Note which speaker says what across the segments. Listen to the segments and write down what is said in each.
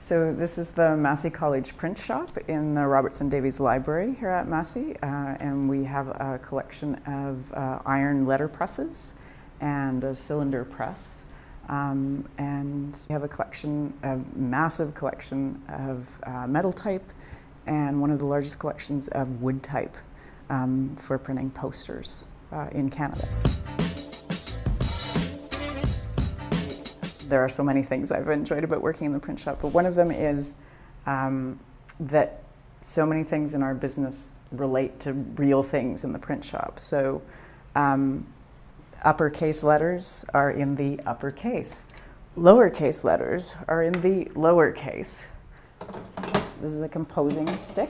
Speaker 1: So this is the Massey College print shop in the Robertson Davies Library here at Massey, and we have a collection of iron letter presses and a cylinder press, and we have a massive collection of metal type and one of the largest collections of wood type for printing posters in Canada. There are so many things I've enjoyed about working in the print shop, but one of them is that so many things in our business relate to real things in the print shop. So uppercase letters are in the uppercase. Lowercase letters are in the lowercase. This is a composing stick.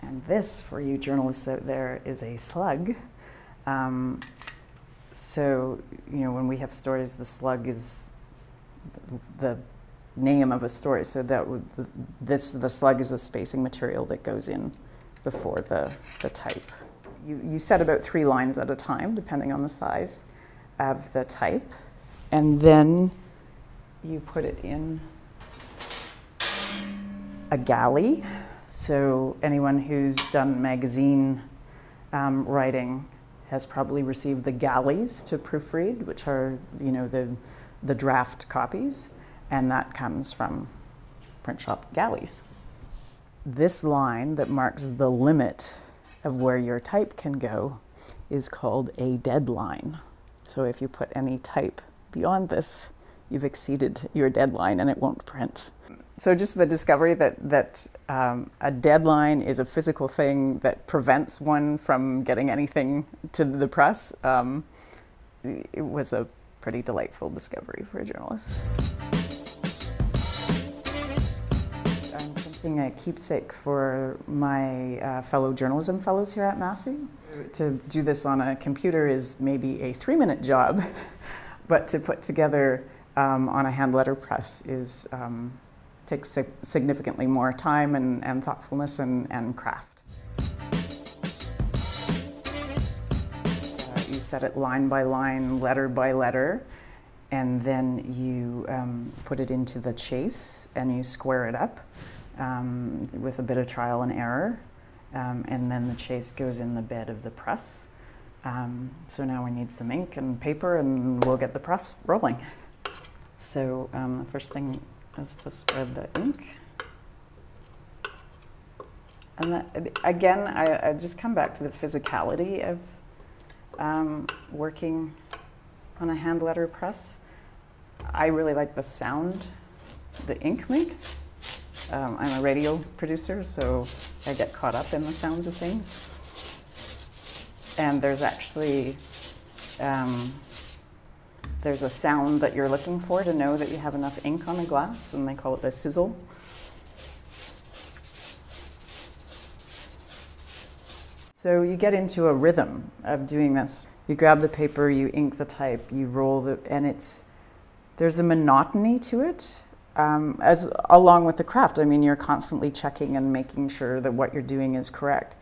Speaker 1: And this, for you journalists out there, is a slug. So, you know, when we have stories, the slug is the name of a story. So that the slug is the spacing material that goes in before the type. You set about 3 lines at a time, depending on the size of the type. And then you put it in a galley. So anyone who's done magazine writing has probably received the galleys to proofread, which are, you know, the draft copies, and that comes from print shop galleys. This line that marks the limit of where your type can go is called a deadline. So if you put any type beyond this, you've exceeded your deadline and it won't print. So just the discovery that a deadline is a physical thing that prevents one from getting anything to the press, it was a pretty delightful discovery for a journalist. I'm printing a keepsake for my fellow journalism fellows here at Massey. To do this on a computer is maybe a 3-minute job, but to put together on a hand letter press takes significantly more time and thoughtfulness and craft. You set it line by line, letter by letter, and then you put it into the chase and you square it up with a bit of trial and error, and then the chase goes in the bed of the press. So now we need some ink and paper and we'll get the press rolling. So the first thing is to spread the ink. And that, again, I just come back to the physicality of working on a hand letter press. I really like the sound the ink makes. I'm a radio producer, so I get caught up in the sounds of things. And there's actually there's a sound that you're looking for to know that you have enough ink on the glass, and they call it a sizzle. So you get into a rhythm of doing this. You grab the paper, you ink the type, you roll and there's a monotony to it, along with the craft. I mean, you're constantly checking and making sure that what you're doing is correct.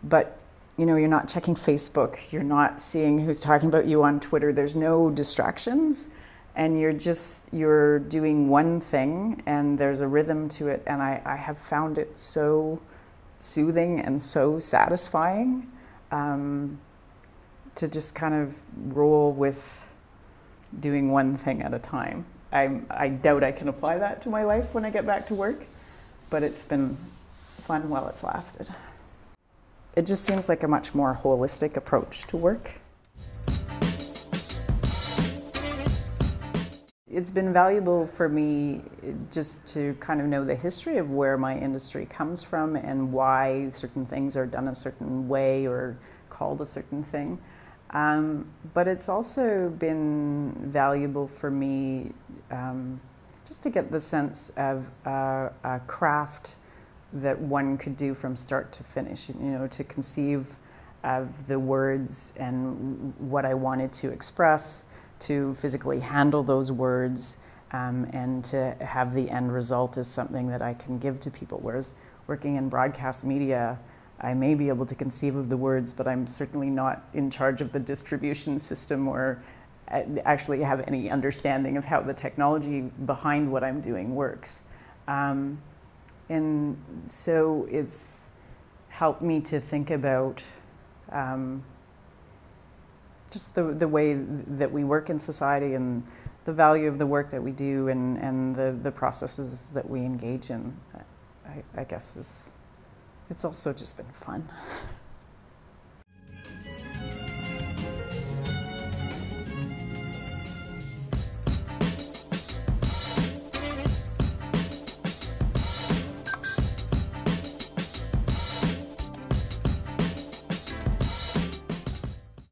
Speaker 1: But you know, you're not checking Facebook, you're not seeing who's talking about you on Twitter, there's no distractions, and you're doing one thing, and there's a rhythm to it, and I have found it so soothing and so satisfying to just kind of roll with doing one thing at a time. I doubt I can apply that to my life when I get back to work, but it's been fun while it's lasted. It just seems like a much more holistic approach to work. It's been valuable for me just to kind of know the history of where my industry comes from and why certain things are done a certain way or called a certain thing. But it's also been valuable for me just to get the sense of a craft that one could do from start to finish, you know, to conceive of the words and what I wanted to express, to physically handle those words, and to have the end result as something that I can give to people. Whereas working in broadcast media, I may be able to conceive of the words, but I'm certainly not in charge of the distribution system or actually have any understanding of how the technology behind what I'm doing works. And so it's helped me to think about just the way that we work in society and the value of the work that we do and the processes that we engage in. I guess it's also just been fun.